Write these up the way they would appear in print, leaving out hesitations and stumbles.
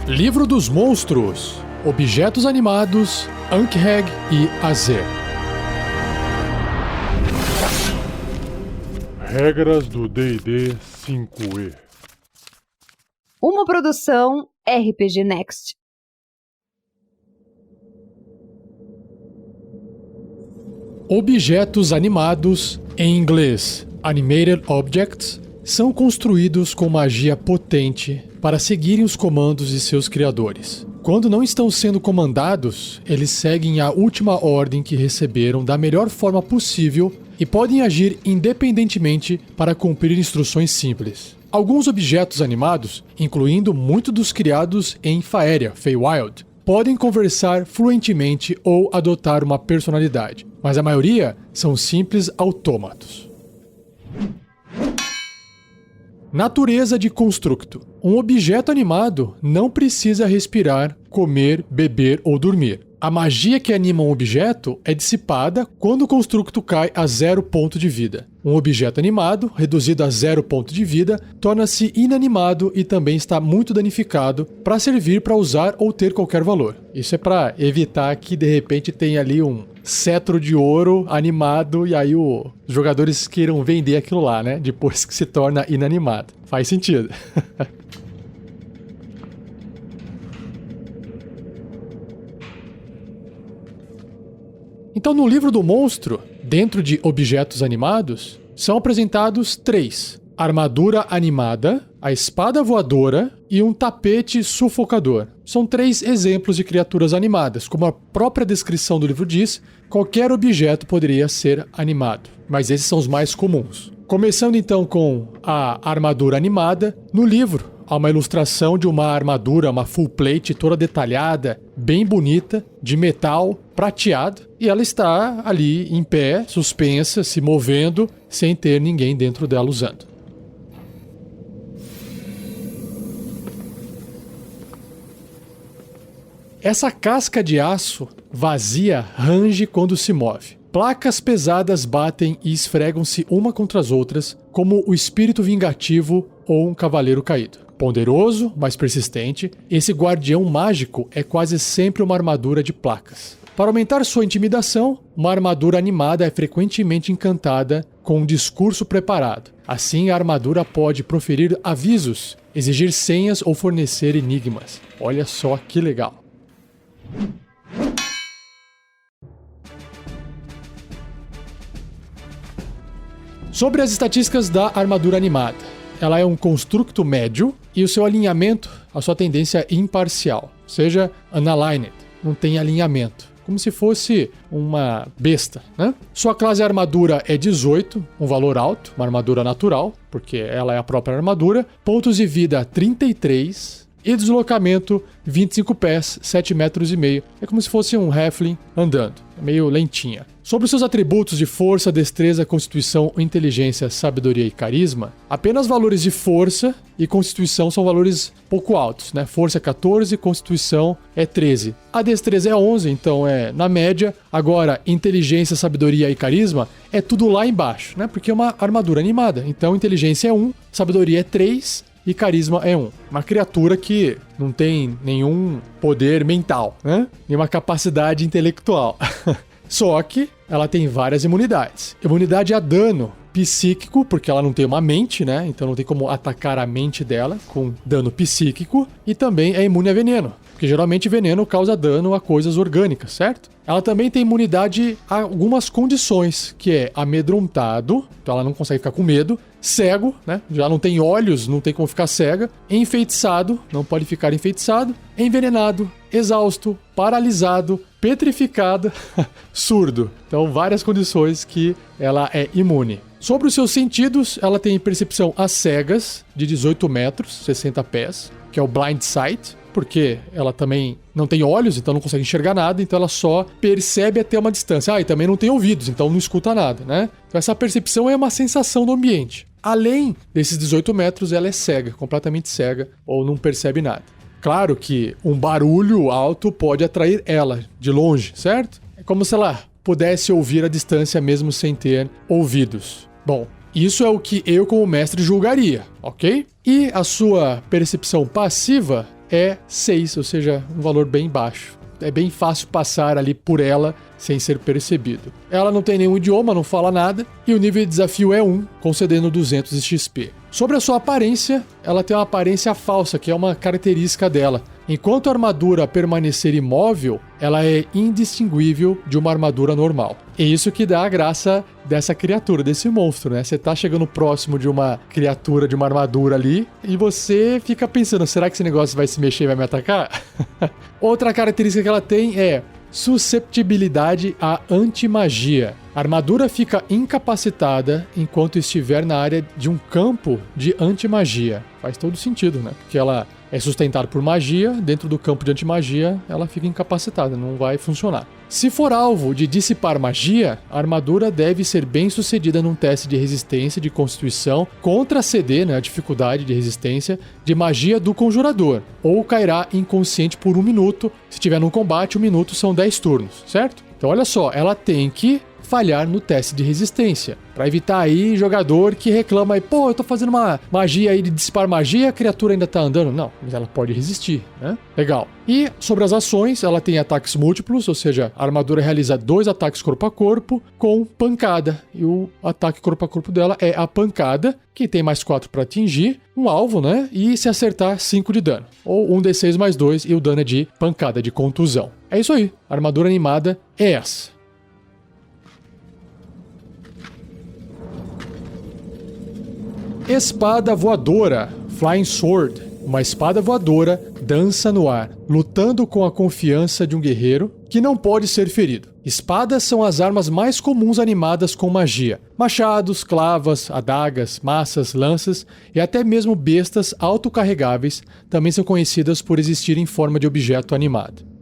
Livro dos Monstros, Objetos Animados, Ankheg e Azer. Regras do D&D 5e. Uma produção RPG Next. Objetos animados, em inglês Animated Objects, são construídos com magia potente para seguirem os comandos de seus criadores. Quando não estão sendo comandados, eles seguem a última ordem que receberam da melhor forma possível e podem agir independentemente para cumprir instruções simples. Alguns objetos animados, incluindo muitos dos criados em Faeria, Feywild, podem conversar fluentemente ou adotar uma personalidade, mas a maioria são simples autômatos. Natureza de constructo. Um objeto animado não precisa respirar, comer, beber ou dormir. A magia que anima um objeto é dissipada quando o constructo cai a 0 ponto de vida. Um objeto animado, reduzido a 0 ponto de vida, torna-se inanimado e também está muito danificado para servir para usar ou ter qualquer valor. Isso é para evitar que de repente tenha ali um cetro de ouro animado e aí os jogadores queiram vender aquilo lá, né? Depois que se torna inanimado. Faz sentido. Então, no livro do monstro, dentro de objetos animados, são apresentados 3: a armadura animada, a espada voadora e um tapete sufocador. São 3 exemplos de criaturas animadas. Como a própria descrição do livro diz, qualquer objeto poderia ser animado, mas esses são os mais comuns. Começando então com a armadura animada, no livro há uma ilustração de uma armadura, uma full plate toda detalhada, bem bonita, de metal prateado, e ela está ali em pé, suspensa, se movendo, sem ter ninguém dentro dela usando. Essa casca de aço vazia range quando se move. Placas pesadas batem e esfregam-se uma contra as outras, como o espírito vingativo ou um cavaleiro caído. Ponderoso, mas persistente, esse guardião mágico é quase sempre uma armadura de placas. Para aumentar sua intimidação, uma armadura animada é frequentemente encantada com um discurso preparado. Assim, a armadura pode proferir avisos, exigir senhas ou fornecer enigmas. Olha só que legal. Sobre as estatísticas da armadura animada. Ela é um constructo médio e o seu alinhamento, a sua tendência é imparcial, ou seja, unaligned, não tem alinhamento, como se fosse uma besta, né? Sua classe armadura é 18, um valor alto, uma armadura natural, porque ela é a própria armadura, pontos de vida 33 e deslocamento 25 pés, 7 metros e meio. É como se fosse um halfling andando, meio lentinha. Sobre os seus atributos de força, destreza, constituição, inteligência, sabedoria e carisma, apenas valores de força e constituição são valores pouco altos, né? Força é 14, constituição é 13. A destreza é 11, então é na média. Agora, inteligência, sabedoria e carisma é tudo lá embaixo, né? Porque é uma armadura animada. Então, inteligência é 1, sabedoria é 3 e carisma é 1. Uma criatura que não tem nenhum poder mental, né? Nenhuma capacidade intelectual. Só que ela tem várias imunidades. Imunidade a dano psíquico, porque ela não tem uma mente, né? Então não tem como atacar a mente dela com dano psíquico. E também é imune a veneno, porque geralmente veneno causa dano a coisas orgânicas, certo? Ela também tem imunidade a algumas condições, que é amedrontado, então ela não consegue ficar com medo, cego, né? Já não tem olhos, não tem como ficar cega, enfeitiçado, não pode ficar enfeitiçado, envenenado, exausto, paralisado, petrificado, surdo. Então várias condições que ela é imune. Sobre os seus sentidos, ela tem percepção às cegas de 18 metros, 60 pés, que é o Blind Sight, porque ela também não tem olhos, então não consegue enxergar nada, então ela só percebe até uma distância. E também não tem ouvidos, então não escuta nada, né? Então essa percepção é uma sensação do ambiente. Além desses 18 metros, ela é cega, completamente cega, ou não percebe nada. Claro que um barulho alto pode atrair ela de longe, certo? É como se ela pudesse ouvir a distância mesmo sem ter ouvidos. Bom, isso é o que eu como mestre julgaria, ok? E a sua percepção passiva é 6, ou seja, um valor bem baixo. É bem fácil passar ali por ela sem ser percebido. Ela não tem nenhum idioma, não fala nada, e o nível de desafio é 1, concedendo 200 XP. Sobre a sua aparência, ela tem uma aparência falsa, que é uma característica dela. Enquanto a armadura permanecer imóvel, ela é indistinguível de uma armadura normal. E isso que dá a graça dessa criatura, desse monstro, né? Você tá chegando próximo de uma criatura, de uma armadura ali, e você fica pensando, será que esse negócio vai se mexer e vai me atacar? Outra característica que ela tem é susceptibilidade à antimagia. A armadura fica incapacitada enquanto estiver na área de um campo de antimagia. Faz todo sentido, né? Porque ela é sustentada por magia, dentro do campo de antimagia ela fica incapacitada, não vai funcionar. Se for alvo de dissipar magia, a armadura deve ser bem sucedida num teste de resistência de constituição contra a CD, né, a dificuldade de resistência, de magia do conjurador, ou cairá inconsciente por 1 minuto. Se tiver num combate, 1 minuto são 10 turnos, certo? Então olha só, ela tem que falhar no teste de resistência, para evitar aí jogador que reclama aí, pô, eu tô fazendo uma magia aí de dissipar magia e a criatura ainda tá andando. Não, mas ela pode resistir, né? Legal. E sobre as ações, ela tem ataques múltiplos, ou seja, a armadura realiza 2 ataques corpo a corpo com pancada, e o ataque corpo a corpo dela é a pancada, que tem mais 4 para atingir um alvo, né? E se acertar, 5 de dano, ou 1d6 mais 2, e o dano é de pancada, de contusão. É isso aí, a armadura animada é essa. Espada voadora, Flying Sword. Uma espada voadora dança no ar, lutando com a confiança de um guerreiro que não pode ser ferido. Espadas são as armas mais comuns animadas com magia. Machados, clavas, adagas, maças, lanças e até mesmo bestas autocarregáveis também são conhecidas por existir em forma de objeto animado.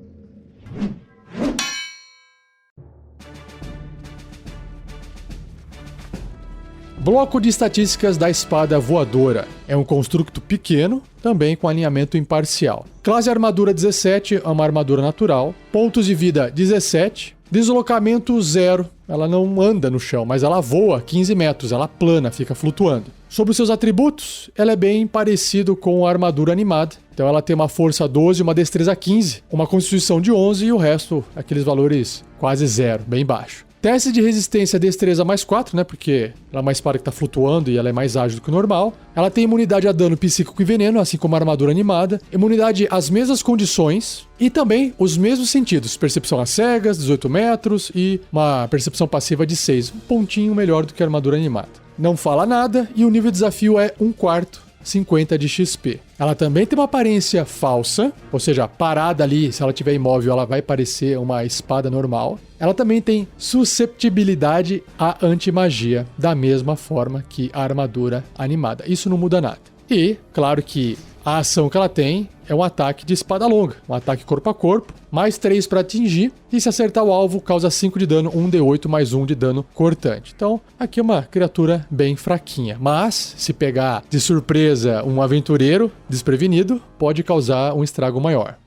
Bloco de estatísticas da espada voadora. É um construto pequeno, também com alinhamento imparcial. Classe armadura 17, é uma armadura natural. Pontos de vida 17. Deslocamento 0. Ela não anda no chão, mas ela voa 15 metros, ela plana, fica flutuando. Sobre os seus atributos, ela é bem parecido com a armadura animada. Então ela tem uma força 12, uma destreza 15, uma constituição de 11 e o resto, aqueles valores quase 0, bem baixo. Teste de resistência destreza mais 4, né? Porque ela é uma espada que está flutuando e ela é mais ágil do que o normal. Ela tem imunidade a dano psíquico e veneno, assim como a armadura animada. Imunidade às mesmas condições e também os mesmos sentidos. Percepção às cegas, 18 metros e uma percepção passiva de 6. Um pontinho melhor do que a armadura animada. Não fala nada e o nível de desafio é 1/4. 50 de XP. Ela também tem uma aparência falsa, ou seja, parada ali, se ela estiver imóvel, ela vai parecer uma espada normal. Ela também tem susceptibilidade à antimagia, da mesma forma que a armadura animada. Isso não muda nada. E, claro que a ação que ela tem é um ataque de espada longa, um ataque corpo a corpo, mais 3 para atingir, e se acertar o alvo, causa 5 de dano, 1d8 mais 1 de dano cortante. Então, aqui é uma criatura bem fraquinha, mas se pegar de surpresa um aventureiro desprevenido, pode causar um estrago maior.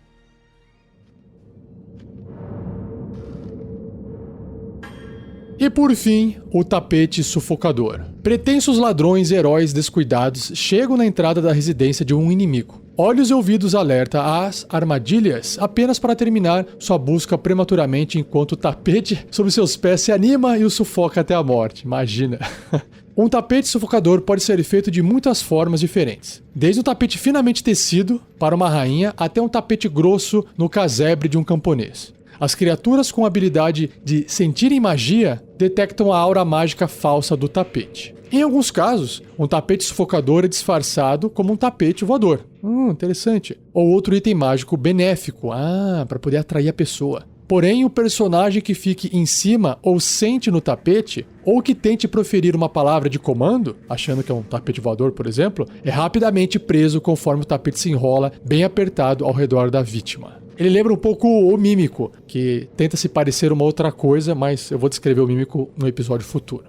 E por fim, o tapete sufocador. Pretensos ladrões e heróis descuidados chegam na entrada da residência de um inimigo. Olhos e ouvidos alerta às armadilhas apenas para terminar sua busca prematuramente enquanto o tapete sob seus pés se anima e o sufoca até a morte. Imagina! Um tapete sufocador pode ser feito de muitas formas diferentes. Desde um tapete finamente tecido para uma rainha até um tapete grosso no casebre de um camponês. As criaturas com a habilidade de sentirem magia detectam a aura mágica falsa do tapete. Em alguns casos, um tapete sufocador é disfarçado como um tapete voador. Interessante. Ou outro item mágico benéfico. Para poder atrair a pessoa. Porém, o personagem que fique em cima ou sente no tapete, ou que tente proferir uma palavra de comando, achando que é um tapete voador, por exemplo, é rapidamente preso conforme o tapete se enrola bem apertado ao redor da vítima. Ele lembra um pouco o Mímico, que tenta se parecer uma outra coisa, mas eu vou descrever o Mímico no episódio futuro.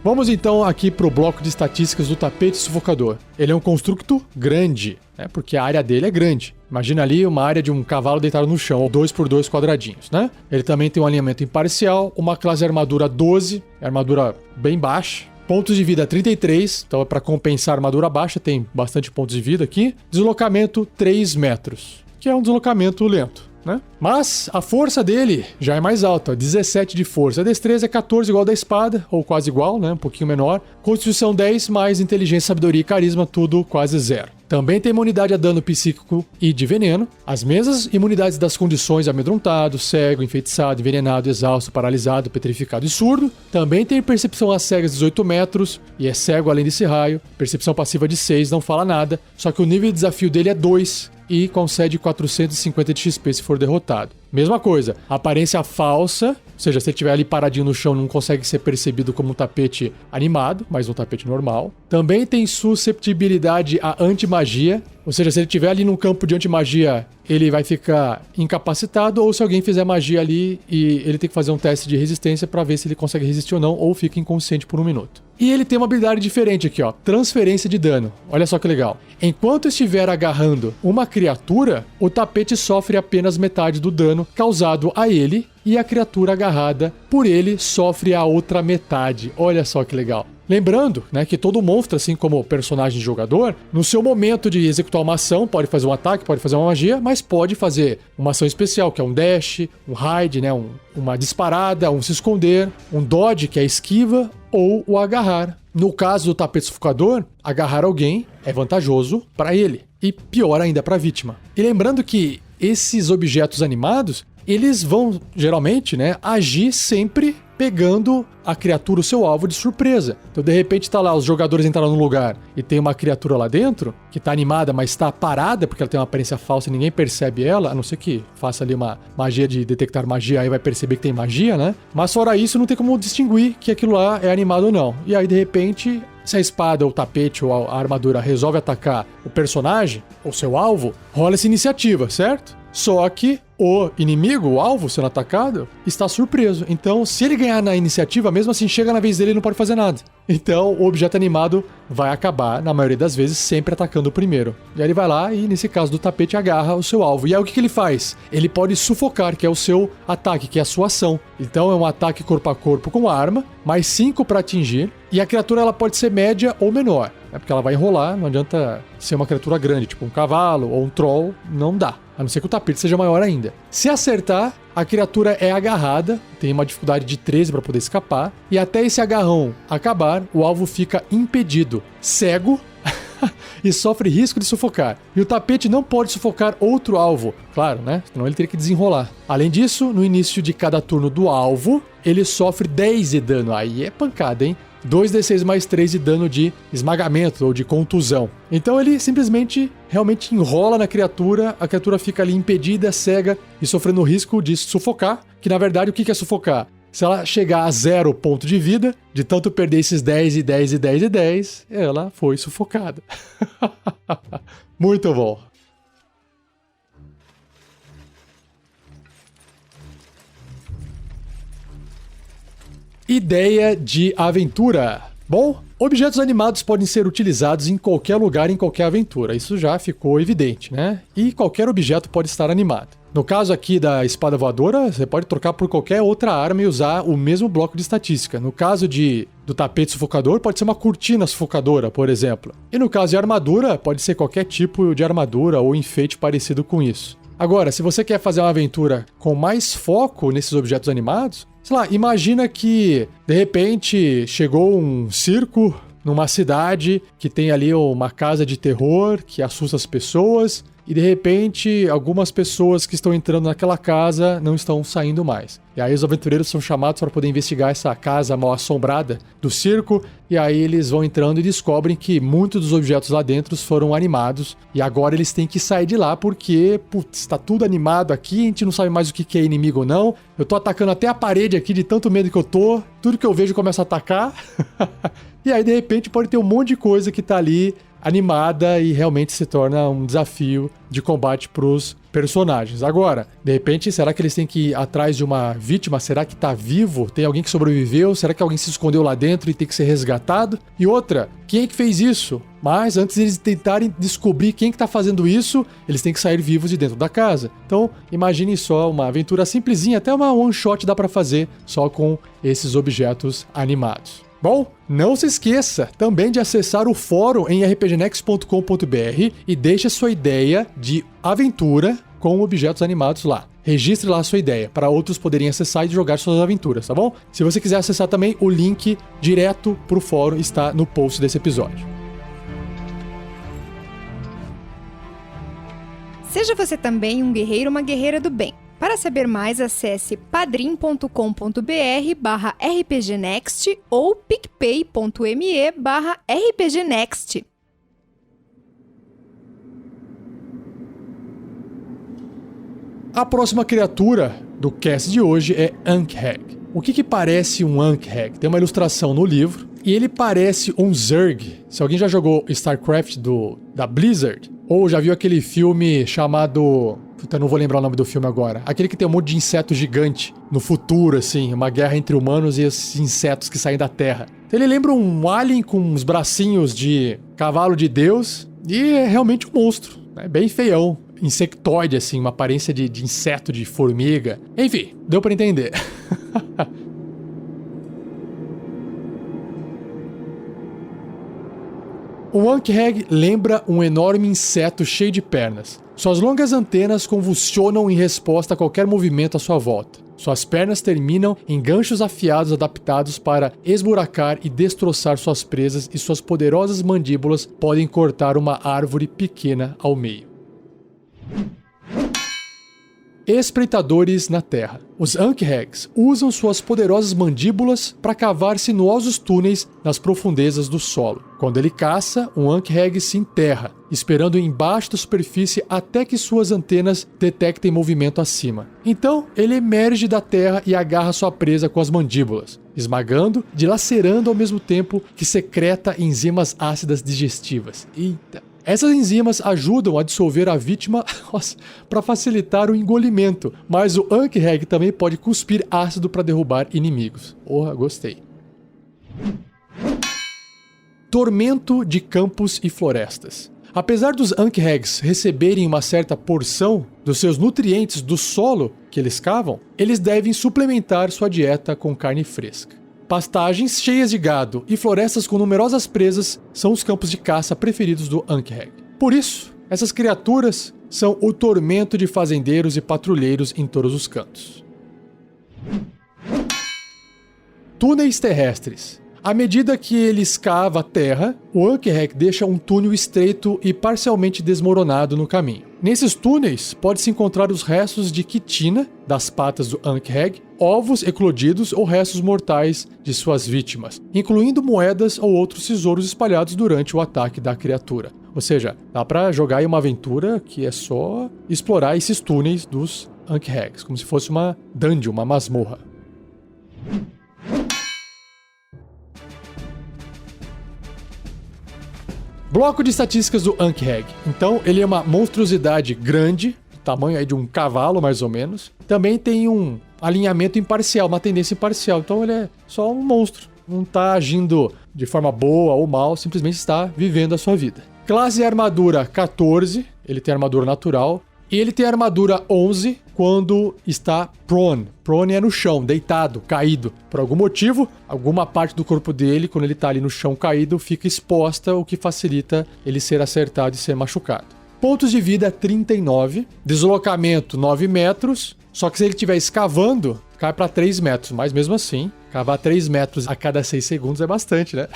Vamos então aqui para o bloco de estatísticas do tapete sufocador. Ele é um construto grande, né? Porque a área dele é grande. Imagina ali uma área de um cavalo deitado no chão, 2x2 quadradinhos, né? Ele também tem um alinhamento imparcial, uma classe armadura 12, armadura bem baixa. Pontos de vida 33, então é para compensar a armadura baixa, tem bastante pontos de vida aqui. Deslocamento 3 metros, que é um deslocamento lento, né? Mas a força dele já é mais alta, 17 de força. A destreza é 14, igual da espada, ou quase igual, né? Um pouquinho menor. Constituição 10, mais inteligência, sabedoria e carisma, tudo quase zero. Também tem imunidade a dano psíquico e de veneno. As mesmas imunidades das condições amedrontado, cego, enfeitiçado, envenenado, exausto, paralisado, petrificado e surdo. Também tem percepção às cegas 18 metros e é cego além desse raio. Percepção passiva de 6, não fala nada. Só que o nível de desafio dele é 2 e concede 450 de XP se for derrotado. Mesma coisa, aparência falsa, ou seja, se ele estiver ali paradinho no chão não consegue ser percebido como um tapete animado, mas um tapete normal. Também tem susceptibilidade a antimagia, ou seja, se ele estiver ali num campo de antimagia, ele vai ficar incapacitado, ou se alguém fizer magia ali e ele tem que fazer um teste de resistência para ver se ele consegue resistir ou não, ou fica inconsciente por 1 minuto. E ele tem uma habilidade diferente aqui, ó, transferência de dano. Olha só que legal. Enquanto estiver agarrando uma criatura, o tapete sofre apenas metade do dano causado a ele e a criatura agarrada por ele sofre a outra metade. Olha só que legal. Lembrando, né, que todo monstro, assim como o personagem jogador, no seu momento de executar uma ação, pode fazer um ataque, pode fazer uma magia, mas pode fazer uma ação especial, que é um dash, um hide, né, uma disparada, um se esconder, um dodge, que é a esquiva, ou o agarrar. No caso do tapete sufocador, agarrar alguém é vantajoso para ele e pior ainda para a vítima. E lembrando que esses objetos animados, eles vão, geralmente, né, agir sempre pegando a criatura, o seu alvo, de surpresa. Então, de repente, tá lá, os jogadores entraram num lugar e tem uma criatura lá dentro, que tá animada, mas tá parada, porque ela tem uma aparência falsa e ninguém percebe ela, a não ser que faça ali uma magia de detectar magia, aí vai perceber que tem magia, né? Mas fora isso, não tem como distinguir que aquilo lá é animado ou não. E aí, de repente, se a espada, ou o tapete, ou a armadura resolve atacar o personagem, ou seu alvo, rola essa iniciativa, certo? Só que o inimigo, o alvo sendo atacado, está surpreso. Então, se ele ganhar na iniciativa, mesmo assim, chega na vez dele e não pode fazer nada. Então, o objeto animado vai acabar, na maioria das vezes, sempre atacando o primeiro. E aí ele vai lá e, nesse caso do tapete, agarra o seu alvo. E aí o que ele faz? Ele pode sufocar, que é o seu ataque, que é a sua ação. Então, é um ataque corpo a corpo com arma, mais 5 para atingir. E a criatura ela pode ser média ou menor. É porque ela vai enrolar, não adianta ser uma criatura grande, tipo um cavalo ou um troll, não dá. A não ser que o tapete seja maior ainda. Se acertar, a criatura é agarrada, tem uma dificuldade de 13 para poder escapar, e até esse agarrão acabar, o alvo fica impedido, cego e sofre risco de sufocar. E o tapete não pode sufocar outro alvo, claro, né? Senão ele teria que desenrolar. Além disso, no início de cada turno do alvo, ele sofre 10 de dano. Aí é pancada, hein? 2d6 mais 3 de dano de esmagamento ou de contusão. Então ele simplesmente realmente enrola na criatura, a criatura fica ali impedida, cega e sofrendo o risco de sufocar, que na verdade o que é sufocar? Se ela chegar a 0 ponto de vida, de tanto perder esses 10 e 10 e 10 e 10, ela foi sufocada. Muito bom. Ideia de aventura. Bom, objetos animados podem ser utilizados em qualquer lugar, em qualquer aventura. Isso já ficou evidente, né? E qualquer objeto pode estar animado. No caso aqui da espada voadora, você pode trocar por qualquer outra arma e usar o mesmo bloco de estatística. No caso do tapete sufocador, pode ser uma cortina sufocadora, por exemplo. E no caso de armadura, pode ser qualquer tipo de armadura ou enfeite parecido com isso. Agora, se você quer fazer uma aventura com mais foco nesses objetos animados, sei lá, imagina que, de repente, chegou um circo numa cidade que tem ali uma casa de terror que assusta as pessoas e, de repente, algumas pessoas que estão entrando naquela casa não estão saindo mais. E aí os aventureiros são chamados para poder investigar essa casa mal assombrada do circo e aí eles vão entrando e descobrem que muitos dos objetos lá dentro foram animados e agora eles têm que sair de lá porque, putz, está tudo animado aqui, a gente não sabe mais o que é inimigo ou não. Eu tô atacando até a parede aqui de tanto medo que eu tô, tudo que eu vejo começa a atacar. E aí, de repente, pode ter um monte de coisa que tá ali animada e realmente se torna um desafio de combate pros personagens. Agora, de repente, será que eles têm que ir atrás de uma vítima? Será que tá vivo? Tem alguém que sobreviveu? Será que alguém se escondeu lá dentro e tem que ser resgatado? E outra, quem é que fez isso? Mas antes de eles tentarem descobrir quem que tá fazendo isso, eles têm que sair vivos de dentro da casa. Então, imagine só uma aventura simplesinha, até uma one shot dá pra fazer só com esses objetos animados. Bom, não se esqueça também de acessar o fórum em rpgnext.com.br e deixe a sua ideia de aventura com objetos animados lá. Registre lá a sua ideia para outros poderem acessar e jogar suas aventuras, tá bom? Se você quiser acessar também, o link direto para o fórum está no post desse episódio. Seja você também um guerreiro ou uma guerreira do bem. Para saber mais, acesse padrim.com.br/rpgnext ou picpay.me/rpgnext. A próxima criatura do cast de hoje é Ankheg. O que parece um Ankheg? Tem uma ilustração no livro e ele parece um Zerg. Se alguém já jogou StarCraft da Blizzard ou já viu aquele filme chamado... Puta, não vou lembrar o nome do filme agora. Aquele que tem um monte de inseto gigante no futuro, assim, uma guerra entre humanos e esses insetos que saem da Terra. Então ele lembra um alien com uns bracinhos de cavalo de Deus e é realmente um monstro. É bem feião. Insectoide, assim, uma aparência de inseto, de formiga. Enfim, deu pra entender. O Ankheg lembra um enorme inseto cheio de pernas. Suas longas antenas convulsionam em resposta a qualquer movimento à sua volta. Suas pernas terminam em ganchos afiados adaptados para esburacar e destroçar suas presas e suas poderosas mandíbulas podem cortar uma árvore pequena ao meio. Espreitadores na Terra. Os Ankhegs usam suas poderosas mandíbulas para cavar sinuosos túneis nas profundezas do solo. Quando ele caça, um Ankheg se enterra, esperando embaixo da superfície até que suas antenas detectem movimento acima. Então, ele emerge da terra e agarra sua presa com as mandíbulas, esmagando, dilacerando ao mesmo tempo que secreta enzimas ácidas digestivas. Eita! Essas enzimas ajudam a dissolver a vítima para facilitar o engolimento, mas o Ankheg também pode cuspir ácido para derrubar inimigos. Porra, gostei. Tormento de campos e florestas. Apesar dos Ankhegs receberem uma certa porção dos seus nutrientes do solo que eles cavam, eles devem suplementar sua dieta com carne fresca. Pastagens cheias de gado e florestas com numerosas presas são os campos de caça preferidos do Ankheg. Por isso, essas criaturas são o tormento de fazendeiros e patrulheiros em todos os cantos. Túneis terrestres. À medida que ele escava a terra, o Ankheg deixa um túnel estreito e parcialmente desmoronado no caminho. Nesses túneis, pode-se encontrar os restos de quitina das patas do Ankheg, ovos eclodidos ou restos mortais de suas vítimas, incluindo moedas ou outros tesouros espalhados durante o ataque da criatura. Ou seja, dá pra jogar aí uma aventura que é só explorar esses túneis dos Ankhegs, como se fosse uma dungeon, uma masmorra. Bloco de estatísticas do Ankheg. Então, ele é uma monstruosidade grande, tamanho aí de um cavalo, mais ou menos. Também tem um alinhamento imparcial, uma tendência imparcial. Então, ele é só um monstro. Não está agindo de forma boa ou mal, simplesmente está vivendo a sua vida. Classe armadura 14, ele tem armadura natural. E ele tem armadura 11 quando está prone. Prone é no chão, deitado, caído. Por algum motivo, alguma parte do corpo dele, quando ele está ali no chão caído, fica exposta, o que facilita ele ser acertado e ser machucado. Pontos de vida 39, deslocamento 9 metros, só que se ele estiver escavando, cai para 3 metros. Mas mesmo assim, cavar 3 metros a cada 6 segundos é bastante, né?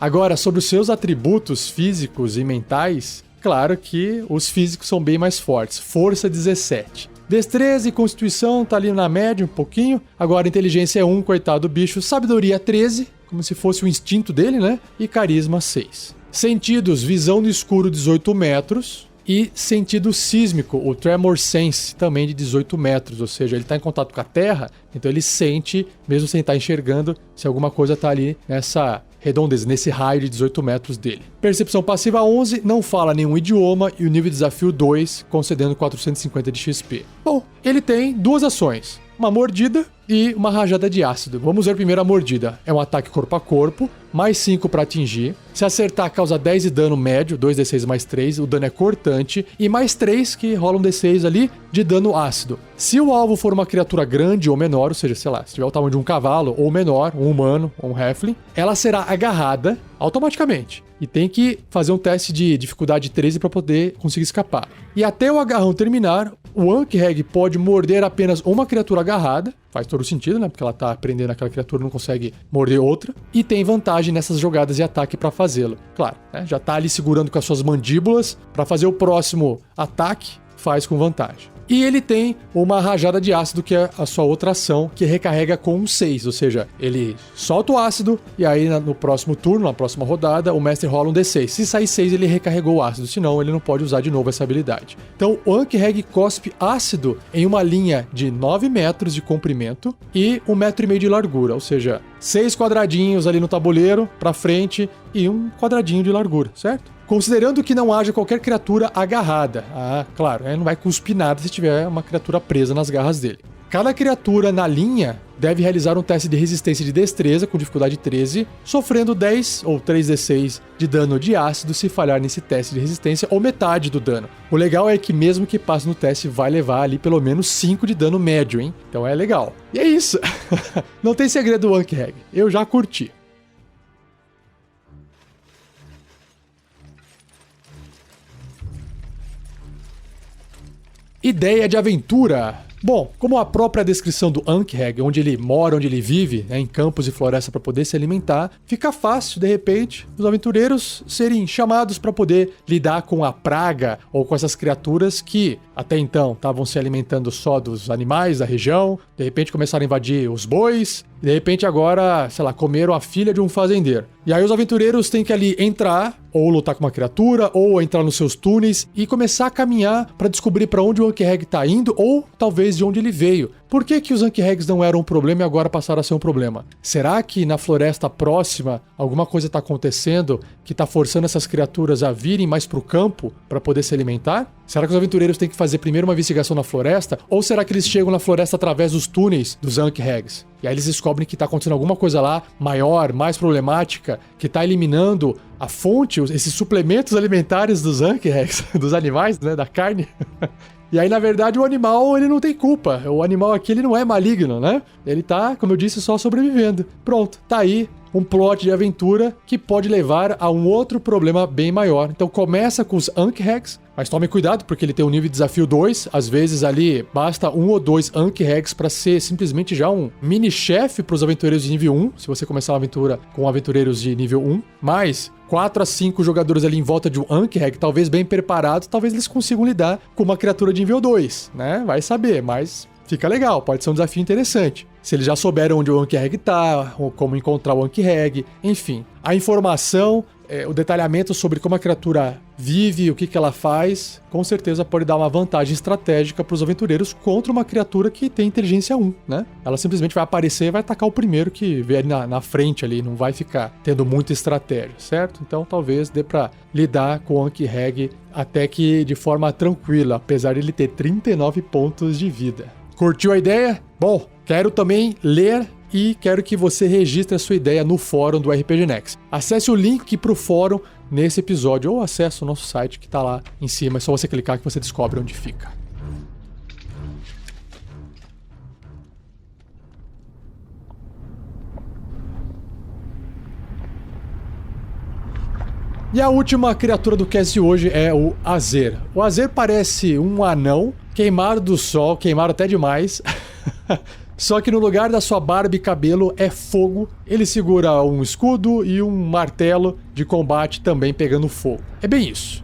Agora, sobre os seus atributos físicos e mentais... Claro que os físicos são bem mais fortes. Força 17. Destreza e constituição tá ali na média um pouquinho. Agora inteligência é 1, coitado do bicho. Sabedoria 13, como se fosse o instinto dele, né? E carisma 6. Sentidos, visão no escuro 18 metros. E sentido sísmico, o Tremor Sense, também de 18 metros. Ou seja, ele está em contato com a terra, então ele sente, mesmo sem estar enxergando, se alguma coisa está ali nessa redondeza, nesse raio de 18 metros dele. Percepção passiva 11, não fala nenhum idioma e o nível de desafio 2, concedendo 450 de XP. Bom, ele tem duas ações. Uma mordida, e uma rajada de ácido. Vamos ver primeiro a mordida. É um ataque corpo a corpo, mais 5 para atingir. Se acertar, causa 10 de dano médio, 2d6 mais 3, o dano é cortante, e mais 3, que rola um d6 ali, de dano ácido. Se o alvo for uma criatura grande ou menor, ou seja, sei lá, se tiver o tamanho de um cavalo ou menor, um humano ou um halfling, ela será agarrada automaticamente. E tem que fazer um teste de dificuldade 13 para poder conseguir escapar. E até o agarrão terminar, o Ankheg pode morder apenas uma criatura agarrada. Faz todo sentido, né? Porque ela tá prendendo aquela criatura e não consegue morder outra. E tem vantagem nessas jogadas de ataque para fazê-lo. Claro, né? Já tá ali segurando com as suas mandíbulas. Para fazer o próximo ataque, faz com vantagem. E ele tem uma rajada de ácido, que é a sua outra ação, que recarrega com um 6. Ou seja, ele solta o ácido e aí no próximo turno, na próxima rodada, o mestre rola um D6. Se sair 6, ele recarregou o ácido, senão ele não pode usar de novo essa habilidade. Então, o Ankheg cospe ácido em uma linha de 9 metros de comprimento e 1,5 metro de largura. Ou seja, 6 quadradinhos ali no tabuleiro, pra frente, e um quadradinho de largura, certo? Considerando que não haja qualquer criatura agarrada. Ah, claro, não vai cuspir nada se tiver uma criatura presa nas garras dele. Cada criatura na linha deve realizar um teste de resistência de destreza com dificuldade 13, sofrendo 10 ou 3d6 de dano de ácido se falhar nesse teste de resistência, ou metade do dano. O legal é que mesmo que passe no teste, vai levar ali pelo menos 5 de dano médio, hein? Então é legal. E é isso. Não tem segredo do Ankheg. Eu já curti. Ideia de aventura. Bom, como a própria descrição do Ankheg, onde ele mora, onde ele vive, em campos e floresta para poder se alimentar, fica fácil, de repente, os aventureiros serem chamados para poder lidar com a praga ou com essas criaturas que, até então, estavam se alimentando só dos animais da região, de repente começaram a invadir os bois, e de repente agora, sei lá, comeram a filha de um fazendeiro. E aí os aventureiros têm que ali entrar, ou lutar com uma criatura, ou entrar nos seus túneis e começar a caminhar para descobrir para onde o Ankheg tá indo, ou talvez de onde ele veio. Por que que os Ankhegs não eram um problema e agora passaram a ser um problema? Será que na floresta próxima alguma coisa está acontecendo que está forçando essas criaturas a virem mais para o campo para poder se alimentar? Será que os aventureiros têm que fazer primeiro uma investigação na floresta? Ou será que eles chegam na floresta através dos túneis dos Ankhegs? E aí eles descobrem que está acontecendo alguma coisa lá maior, mais problemática, que está eliminando a fonte, esses suplementos alimentares dos Ankhegs, dos animais, né, da carne. E aí, na verdade, o animal, ele não tem culpa. O animal aqui, ele não é maligno, né? Ele tá, como eu disse, só sobrevivendo. Pronto, tá aí um plot de aventura que pode levar a um outro problema bem maior. Então começa com os Ankhegs, mas tome cuidado porque ele tem um nível de desafio 2. Às vezes ali basta 1 ou 2 Ankhegs para ser simplesmente já um mini-chefe para os aventureiros de nível 1, se você começar uma aventura com aventureiros de nível 1. Mas 4 a 5 jogadores ali em volta de um Ankheg, talvez bem preparados, talvez eles consigam lidar com uma criatura de nível 2, né? Vai saber, mas fica legal, pode ser um desafio interessante. Se eles já souberam onde o Ankheg tá, ou como encontrar o Ankheg, enfim. A informação, o detalhamento sobre como a criatura vive, o que ela faz, com certeza pode dar uma vantagem estratégica para os aventureiros contra uma criatura que tem inteligência 1, né? Ela simplesmente vai aparecer e vai atacar o primeiro que vê ali na frente ali, não vai ficar tendo muita estratégia, certo? Então talvez dê para lidar com o Ankheg até que de forma tranquila, apesar de ele ter 39 pontos de vida. Curtiu a ideia? Bom, quero também ler e quero que você registre a sua ideia no fórum do RPG Next. Acesse o link para o fórum nesse episódio ou acesse o nosso site que está lá em cima. É só você clicar que você descobre onde fica. E a última criatura do cast de hoje é o Azer. O Azer parece um anão queimado do sol, queimado até demais. Só que no lugar da sua barba e cabelo é fogo. Ele segura um escudo e um martelo de combate também pegando fogo. É bem isso.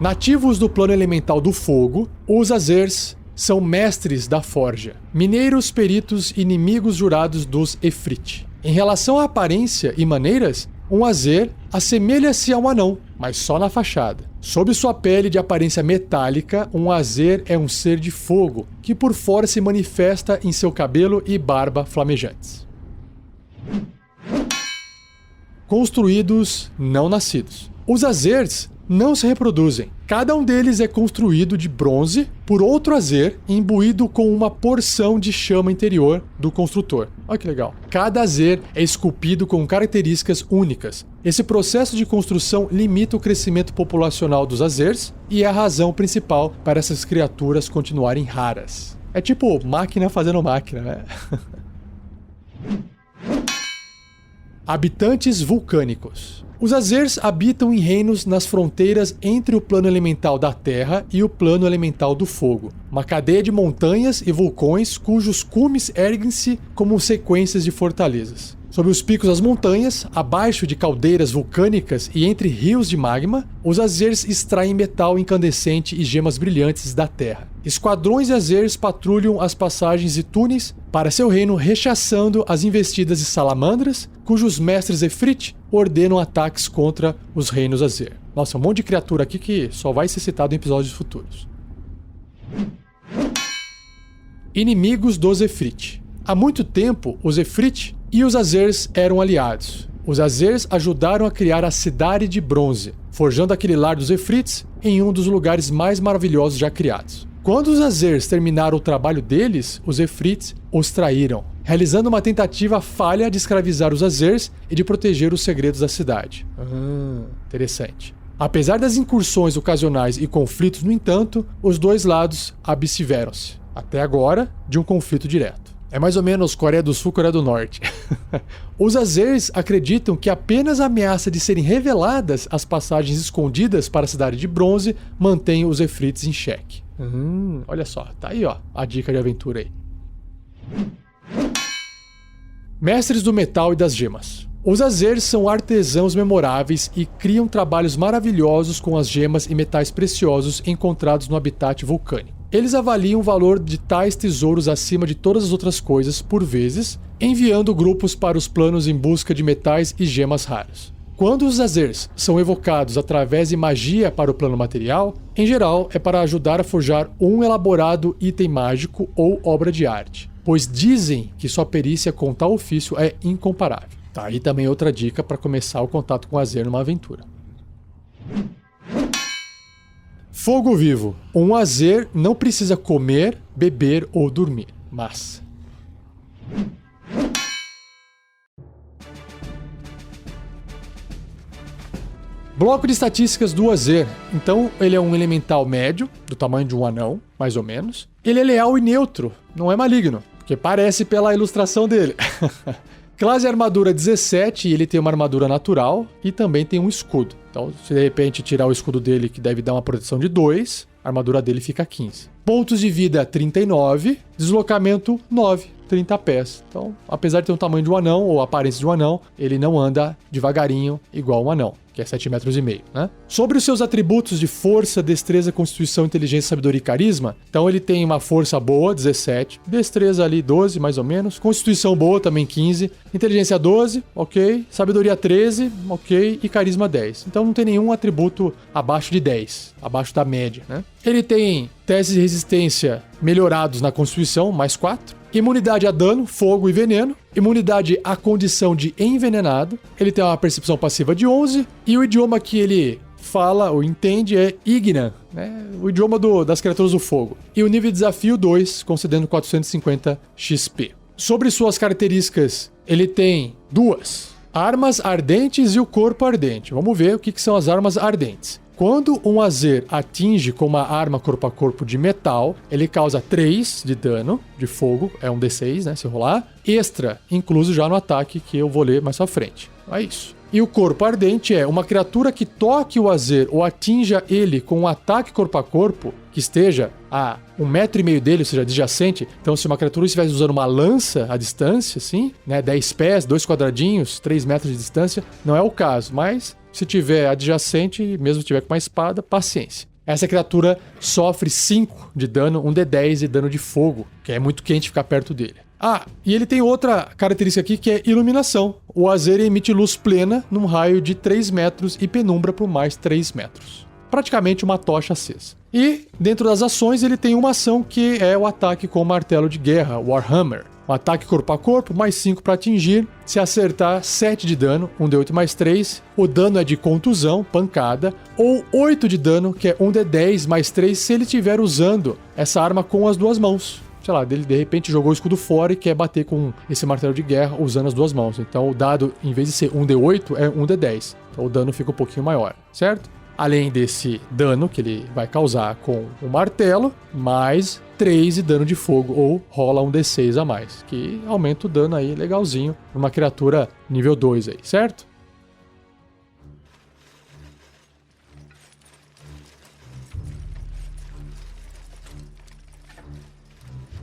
Nativos do plano elemental do fogo, os Azers são mestres da forja, mineiros, peritos, inimigos jurados dos Efrit. Em relação à aparência e maneiras, um Azer assemelha-se a um anão, mas só na fachada. Sob sua pele de aparência metálica, um Azer é um ser de fogo, que por fora se manifesta em seu cabelo e barba flamejantes. Construídos, não nascidos. Os Azers não se reproduzem. Cada um deles é construído de bronze por outro Azer imbuído com uma porção de chama interior do construtor. Olha que legal. Cada Azer é esculpido com características únicas. Esse processo de construção limita o crescimento populacional dos Azers e é a razão principal para essas criaturas continuarem raras. É tipo máquina fazendo máquina, né? Habitantes vulcânicos. Os Azers habitam em reinos nas fronteiras entre o plano elemental da terra e o plano elemental do fogo, uma cadeia de montanhas e vulcões cujos cumes erguem-se como sequências de fortalezas. Sob os picos das montanhas, abaixo de caldeiras vulcânicas e entre rios de magma, os Azers extraem metal incandescente e gemas brilhantes da terra. Esquadrões de Azers patrulham as passagens e túneis para seu reino, rechaçando as investidas de salamandras, cujos mestres Efrit ordenam ataques contra os reinos Azer. Nossa, um monte de criatura aqui que só vai ser citado em episódios futuros. Inimigos dos Efrit. Há muito tempo, os Efrit e os Azers eram aliados. Os Azers ajudaram a criar a Cidade de Bronze, forjando aquele lar dos Efrits em um dos lugares mais maravilhosos já criados. Quando os Azers terminaram o trabalho deles, os Efrits os traíram, realizando uma tentativa falha de escravizar os Azers e de proteger os segredos da cidade. Interessante. Apesar das incursões ocasionais e conflitos, no entanto, os dois lados abstiveram-se, até agora, de um conflito direto. É mais ou menos Coreia do Sul e Coreia do Norte. Os Azers acreditam que apenas a ameaça de serem reveladas as passagens escondidas para a Cidade de Bronze mantém os Efrits em xeque. Olha só, tá aí ó, a dica de aventura aí. Mestres do metal e das gemas. Os Azers são artesãos memoráveis e criam trabalhos maravilhosos com as gemas e metais preciosos encontrados no habitat vulcânico. Eles avaliam o valor de tais tesouros acima de todas as outras coisas, por vezes, enviando grupos para os planos em busca de metais e gemas raros. Quando os Azers são evocados através de magia para o plano material, em geral é para ajudar a forjar um elaborado item mágico ou obra de arte, pois dizem que sua perícia com tal ofício é incomparável. Tá aí também outra dica para começar o contato com o Azer numa aventura. Fogo vivo. Um Azer não precisa comer, beber ou dormir, mas... Bloco de estatísticas do Azer. Então, ele é um elemental médio, do tamanho de um anão, mais ou menos. Ele é leal e neutro, não é maligno, que parece pela ilustração dele. Classe armadura 17 e ele tem uma armadura natural e também tem um escudo. Então, se de repente tirar o escudo dele, que deve dar uma proteção de 2, a armadura dele fica 15. Pontos de vida 39, deslocamento 9, 30 pés. Então, apesar de ter o tamanho de um anão ou a aparência de um anão, ele não anda devagarinho igual um anão, que é 7,5 metros, né? Sobre os seus atributos de força, destreza, constituição, inteligência, sabedoria e carisma, então ele tem uma força boa, 17, destreza ali 12, mais ou menos, constituição boa também 15, inteligência 12, ok, sabedoria 13, ok, e carisma 10. Então não tem nenhum atributo abaixo de 10, abaixo da média, né? Ele tem testes de resistência melhorados na constituição, mais 4. Imunidade a dano, fogo e veneno. Imunidade à condição de envenenado. Ele tem uma percepção passiva de 11. E o idioma que ele fala ou entende é Ignan, né? O idioma das criaturas do fogo. E o nível de desafio 2, concedendo 450 XP. Sobre suas características, ele tem 2. Armas ardentes e o corpo ardente. Vamos ver o que são as armas ardentes. Quando um Azer atinge com uma arma corpo a corpo de metal, ele causa 3 de dano de fogo, é um D6, né, se rolar, extra, incluso já no ataque, que eu vou ler mais pra frente. É isso. E o corpo ardente é uma criatura que toque o Azer ou atinja ele com um ataque corpo a corpo, que esteja a 1,5 metro dele, ou seja, adjacente. Então, se uma criatura estivesse usando uma lança à distância, assim, né, 10 pés, 2 quadradinhos, 3 metros de distância, não é o caso, mas... Se tiver adjacente, mesmo se tiver com uma espada, paciência. Essa criatura sofre 5 de dano, um D10 de dano de fogo, que é muito quente ficar perto dele. Ah, e ele tem outra característica aqui que é iluminação. O Azer emite luz plena num raio de 3 metros e penumbra por mais 3 metros. Praticamente uma tocha acesa. E, dentro das ações, ele tem uma ação que é o ataque com o martelo de guerra, Warhammer. Um ataque corpo a corpo, mais 5 para atingir. Se acertar, 7 de dano, 1d8 mais 3. O dano é de contusão, pancada. Ou 8 de dano, que é 1d10 mais 3, se ele estiver usando essa arma com as duas mãos. Sei lá, ele de repente jogou o escudo fora e quer bater com esse martelo de guerra usando as duas mãos. Então o dado, em vez de ser 1d8, é 1d10. Então o dano fica um pouquinho maior, certo? Além desse dano que ele vai causar com o martelo, mais 3 de dano de fogo, ou rola um d6 a mais, que aumenta o dano aí legalzinho numa criatura nível 2 aí, certo?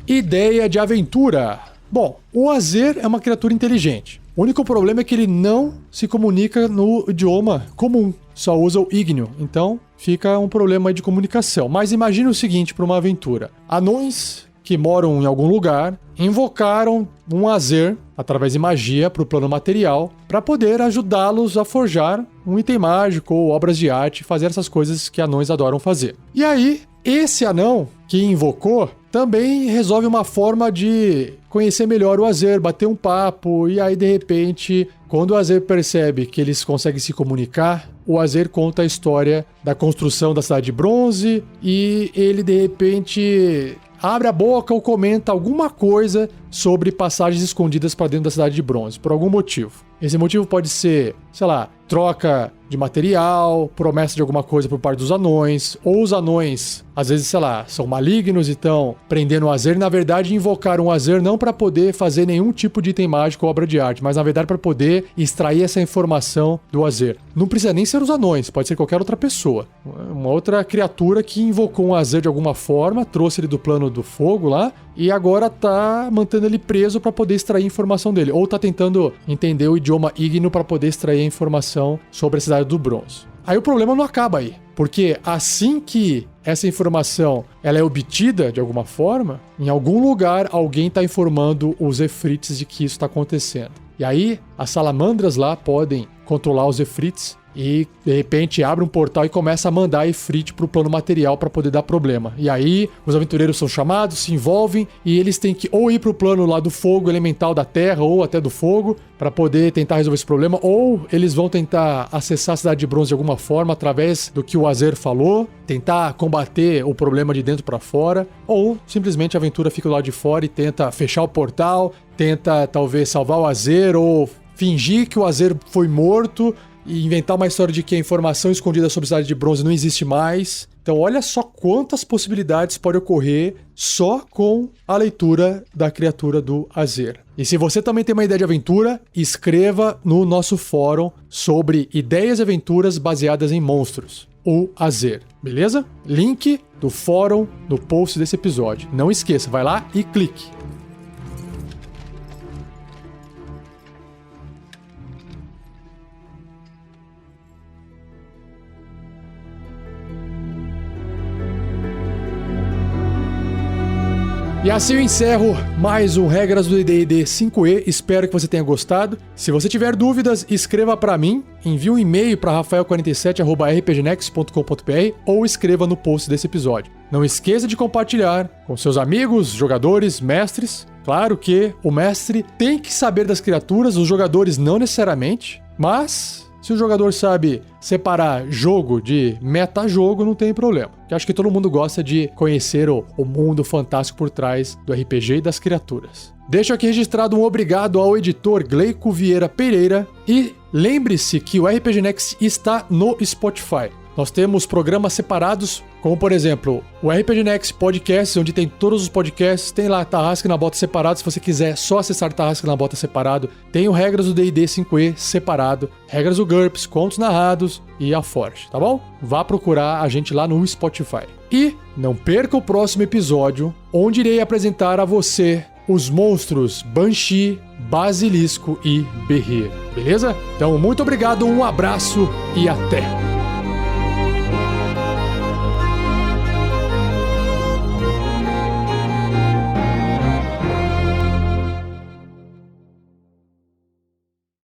Ideia de aventura. Bom, o Azer é uma criatura inteligente. O único problema é que ele não se comunica no idioma comum, só usa o ígneo, então fica um problema de comunicação. Mas imagine o seguinte para uma aventura. Anões que moram em algum lugar invocaram um Azer através de magia para o plano material para poder ajudá-los a forjar um item mágico ou obras de arte, fazer essas coisas que anões adoram fazer. E aí, esse anão que invocou também resolve uma forma de conhecer melhor o Azer, bater um papo, e aí de repente, quando o Azer percebe que eles conseguem se comunicar, o Azer conta a história da construção da Cidade de Bronze e ele de repente abre a boca ou comenta alguma coisa sobre passagens escondidas para dentro da Cidade de Bronze, por algum motivo. Esse motivo pode ser, sei lá, troca de material, promessa de alguma coisa por parte dos anões, ou os anões, às vezes, sei lá, são malignos e estão prendendo o Azer, na verdade invocaram o Azer não para poder fazer nenhum tipo de item mágico ou obra de arte, mas na verdade para poder extrair essa informação do Azer. Não precisa nem ser os anões, pode ser qualquer outra pessoa. Uma outra criatura que invocou um Azer de alguma forma, trouxe ele do plano do fogo lá, e agora tá mantendo ele preso para poder extrair a informação dele, ou tá tentando entender o idioma ígneo para poder extrair a informação sobre a Cidade do Bronze. Aí o problema não acaba aí, porque assim que essa informação ela é obtida de alguma forma, em algum lugar alguém está informando os Efrites de que isso está acontecendo. E aí as salamandras lá podem controlar os Efrites e de repente abre um portal e começa a mandar Efrit pro plano material para poder dar problema. E aí os aventureiros são chamados, se envolvem e eles têm que ou ir pro plano lá do fogo elemental da terra ou até do fogo para poder tentar resolver esse problema, ou eles vão tentar acessar a Cidade de Bronze de alguma forma através do que o Azer falou, tentar combater o problema de dentro para fora, ou simplesmente a aventura fica lá de fora e tenta fechar o portal, tenta talvez salvar o Azer ou fingir que o Azer foi morto e inventar uma história de que a informação escondida sobre a Cidade de Bronze não existe mais. Então olha só quantas possibilidades podem ocorrer só com a leitura da criatura do Azer. E se você também tem uma ideia de aventura, escreva no nosso fórum sobre ideias e aventuras baseadas em monstros, o Azer, beleza? Link do fórum no post desse episódio. Não esqueça, vai lá e clique. E assim eu encerro mais um Regras do D&D 5e, espero que você tenha gostado. Se você tiver dúvidas, escreva para mim, envie um e-mail para rafael47@rpgnext.com.br ou escreva no post desse episódio. Não esqueça de compartilhar com seus amigos, jogadores, mestres. Claro que o mestre tem que saber das criaturas, os jogadores não necessariamente, mas se o jogador sabe separar jogo de metajogo, não tem problema. Eu acho que todo mundo gosta de conhecer o mundo fantástico por trás do RPG e das criaturas. Deixo aqui registrado um obrigado ao editor Gleico Vieira Pereira e lembre-se que o RPG Next está no Spotify. Nós temos programas separados, como por exemplo, o RPG Next Podcast, onde tem todos os podcasts, tem lá Tarrasque na Bota separado, se você quiser só acessar Tarrasque na Bota separado, tem o Regras do D&D 5e separado, Regras do GURPS, Contos Narrados e a Forge, tá bom? Vá procurar a gente lá no Spotify. E não perca o próximo episódio, onde irei apresentar a você os monstros Banshee, Basilisco e Berrir, beleza? Então, muito obrigado, um abraço e até!